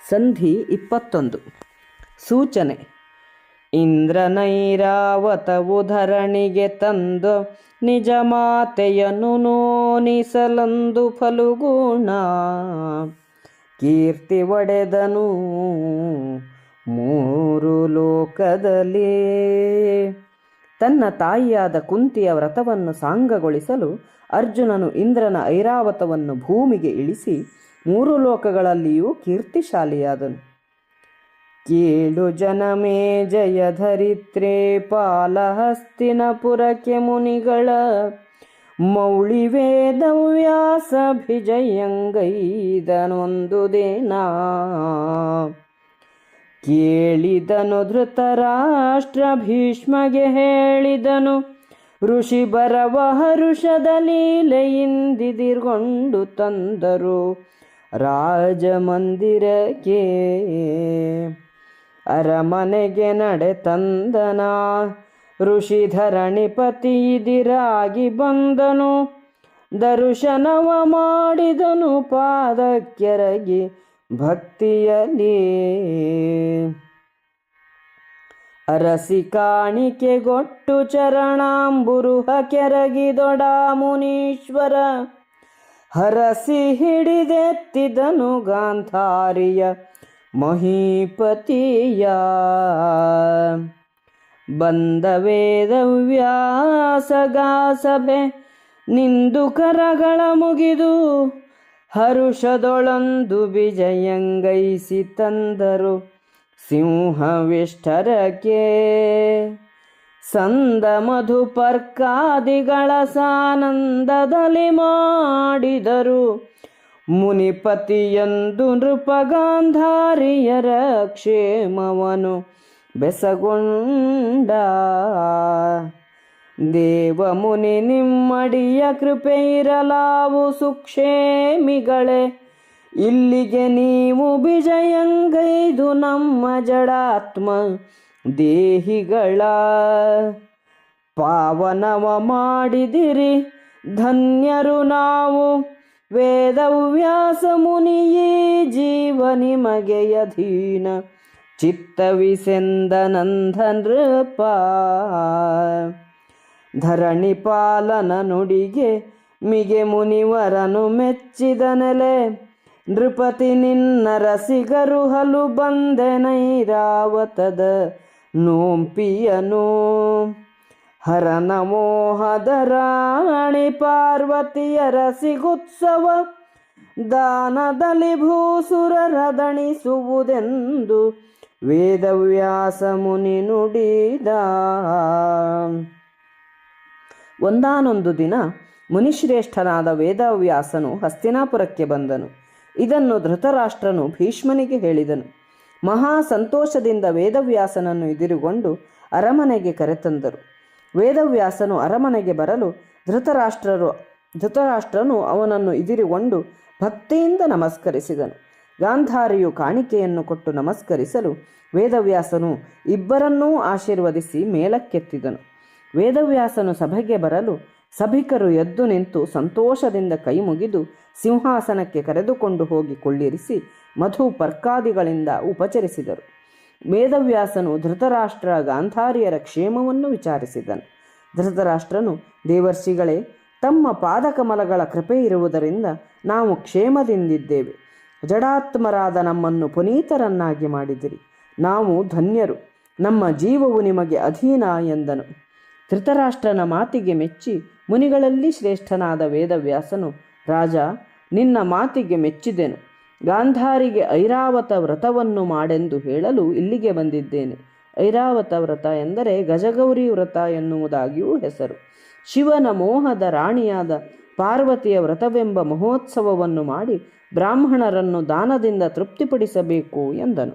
ಸಂಧಿ 21. ಸೂಚನೆ. ಇಂದ್ರನೈರಾವತವು ಧರಣಿಗೆ ತಂದು ನಿಜ ಮಾತೆಯನ್ನು ನೋನಿಸಲಂದು ಫಲುಗುಣ ಕೀರ್ತಿ ಒಡೆದನು ಮೂರು ಲೋಕದಲ್ಲಿ. ತನ್ನ ತಾಯಿಯಾದ ಕುಂತಿಯ ವ್ರತವನ್ನು ಸಾಂಗಗೊಳಿಸಲು ಅರ್ಜುನನು ಇಂದ್ರನ ಐರಾವತವನ್ನು ಭೂಮಿಗೆ ಇಳಿಸಿ 3 ಲೋಕಗಳಲ್ಲಿಯೂ ಕೀರ್ತಿಶಾಲಿಯಾದನು. ಕೇಳು ಜನಮೇ ಜಯ ಧರಿತ್ರೆ ಪಾಲಹಸ್ತಿನಪುರಕ್ಕೆ ಮುನಿಗಳ ಮೌಳಿ ವೇದವ್ಯಾಸಭಿಜಯಂಗೈದನೊಂದು ದೇನಾ. ಕೇಳಿದನು ಧೃತರಾಷ್ಟ್ರ ಭೀಷ್ಮಗೆ ಹೇಳಿದನು ಋಷಿ ಬರವ ಹರುಷದಲೀಲೆಯಿಂದಿದಿರ್ಗೊಂಡು ತಂದರು ರಾಜಮಂದಿರಕ್ಕೆ. ಅರಮನೆಗೆ ನಡೆ ತಂದನ ಋಷಿ ಧರಣಿಪತಿ ಇದಿರಾಗಿ ಬಂದನು. ದರ್ಶನವ ಮಾಡಿದನು ಪಾದಕ್ಕೆರಗಿ ಭಕ್ತಿಯಲ್ಲಿ. ಅರಸಿ ಕಾಣಿಕೆಗೊಟ್ಟು ಚರಣಾಂಬುರುಹ ಕೆರಗಿದೊಡ ಮುನೀಶ್ವರ ಹರಸಿ ಹಿಡಿದೆತ್ತಿದನು ಗಾಂಧಾರಿಯ ಮಹೀಪತಿಯ. ಬಂದ ವೇದವ್ಯಾಸಗಾಸಭೆ ನಿಂದು ಕರಗಳ ಮುಗಿದು ಹರುಷದೊಳಂದು ವಿಜಯಂಗೈಸಿ ತಂದರು ಸಿಂಹವಿಷ್ಟರಕ್ಕೆ. ಸಂದ ಮಧುಪರ್ಕಾದಿಗಳ ಸಾನಂದದಲ್ಲಿ ಮಾಡಿದರು ಮುನಿಪತಿಯಂದು ನೃಪಗಾಂಧಾರಿಯರ ಕ್ಷೇಮವನು ಬೆಸಗೊಂಡ. ದೇವ ಮುನಿ ನಿಮ್ಮಡಿಯ ಕೃಪೆ ಇರಲಾವು ಸುಕ್ಷೇಮಿಗಳೇ. ಇಲ್ಲಿಗೆ ನೀವು ವಿಜಯಂಗೈದು ನಮ್ಮ ಜಡಾತ್ಮ ದೇಹಿಗಳ ಪಾವನವ ಮಾಡಿದಿರಿ ಧನ್ಯರು ನಾವು. ವೇದವ್ಯಾಸ ಮುನಿಯೇ ಜೀವ ನಿಮಗೆ ಅಧೀನ ಚಿತ್ತವಿಸೆಂದನಂದ ನೃಪ. ಧರಣಿ ಪಾಲನ ನುಡಿಗೆ ಮಿಗೆ ಮುನಿವರನು ಮೆಚ್ಚಿದ ನೆಲೆ. ನೃಪತಿ ನಿನ್ನ ರಸಿಗರು ಹಲು ಬಂದೆನೈರಾವತದ ನೋಂಪಿಯನು. ಹರನ ಮೋಹದ ರಾಣಿ ಪಾರ್ವತಿಯ ರಸಿಗುತ್ಸವ ದಾನದಲ್ಲಿ ಭೂಸುರರ ದಣಿಸುವುದೆಂದು ವೇದವ್ಯಾಸ ಮುನಿ ನುಡಿದ. ಒಂದಾನೊಂದು ದಿನ ಮುನಿಶ್ರೇಷ್ಠನಾದ ವೇದವ್ಯಾಸನು ಹಸ್ತಿನಾಪುರಕ್ಕೆ ಬಂದನು. ಇದನ್ನು ಧೃತರಾಷ್ಟ್ರನು ಭೀಷ್ಮನಿಗೆ ಹೇಳಿದನು. ಮಹಾ ಸಂತೋಷದಿಂದ ವೇದವ್ಯಾಸನನ್ನು ಎದುರುಗೊಂಡು ಅರಮನೆಗೆ ಕರೆತಂದರು. ವೇದವ್ಯಾಸನು ಅರಮನೆಗೆ ಬರಲು ಧೃತರಾಷ್ಟ್ರನು ಅವನನ್ನು ಎದುರುಗೊಂಡು ಭಕ್ತಿಯಿಂದ ನಮಸ್ಕರಿಸಿದನು. ಗಾಂಧಾರಿಯು ಕಾಣಿಕೆಯನ್ನು ಕೊಟ್ಟು ನಮಸ್ಕರಿಸಲು ವೇದವ್ಯಾಸನು ಇಬ್ಬರನ್ನೂ ಆಶೀರ್ವದಿಸಿ ಮೇಲಕ್ಕೆತ್ತಿದನು. ವೇದವ್ಯಾಸನು ಸಭೆಗೆ ಬರಲು ಸಭಿಕರು ಎದ್ದು ನಿಂತು ಸಂತೋಷದಿಂದ ಕೈ ಮುಗಿದು ಸಿಂಹಾಸನಕ್ಕೆ ಕರೆದುಕೊಂಡು ಹೋಗಿ ಕೊಳ್ಳಿರಿಸಿ ಮಧು ಪರ್ಕಾದಿಗಳಿಂದ ಉಪಚರಿಸಿದರು. ವೇದವ್ಯಾಸನು ಧೃತರಾಷ್ಟ್ರ ಗಾಂಧಾರಿಯರ ಕ್ಷೇಮವನ್ನು ವಿಚಾರಿಸಿದನು. ಧೃತರಾಷ್ಟ್ರನು, ದೇವರ್ಷಿಗಳೇ, ತಮ್ಮ ಪಾದಕಮಲಗಳ ಕೃಪೆ ಇರುವುದರಿಂದ ನಾವು ಕ್ಷೇಮದಿಂದಿದ್ದೇವೆ. ಜಡಾತ್ಮರಾದ ನಮ್ಮನ್ನು ಪುನೀತರನ್ನಾಗಿ ಮಾಡಿದಿರಿ. ನಾವು ಧನ್ಯರು. ನಮ್ಮ ಜೀವವು ನಿಮಗೆ ಅಧೀನ ಎಂದನು. ಧೃತರಾಷ್ಟ್ರನ ಮಾತಿಗೆ ಮೆಚ್ಚಿ ಮುನಿಗಳಲ್ಲಿ ಶ್ರೇಷ್ಠನಾದ ವೇದವ್ಯಾಸನು, ರಾಜ, ನಿನ್ನ ಮಾತಿಗೆ ಮೆಚ್ಚಿದೆನು. ಗಾಂಧಾರಿಗೆ ಐರಾವತ ವ್ರತವನ್ನು ಮಾಡೆಂದು ಹೇಳಲು ಇಲ್ಲಿಗೆ ಬಂದಿದ್ದೇನೆ. ಐರಾವತ ವ್ರತ ಎಂದರೆ ಗಜಗೌರಿ ವ್ರತ ಎನ್ನುವುದಾಗಿಯೂ ಹೆಸರು. ಶಿವನ ಮೋಹದ ರಾಣಿಯಾದ ಪಾರ್ವತಿಯ ವ್ರತವೆಂಬ ಮಹೋತ್ಸವವನ್ನು ಮಾಡಿ ಬ್ರಾಹ್ಮಣರನ್ನು ದಾನದಿಂದ ತೃಪ್ತಿಪಡಿಸಬೇಕು ಎಂದನು.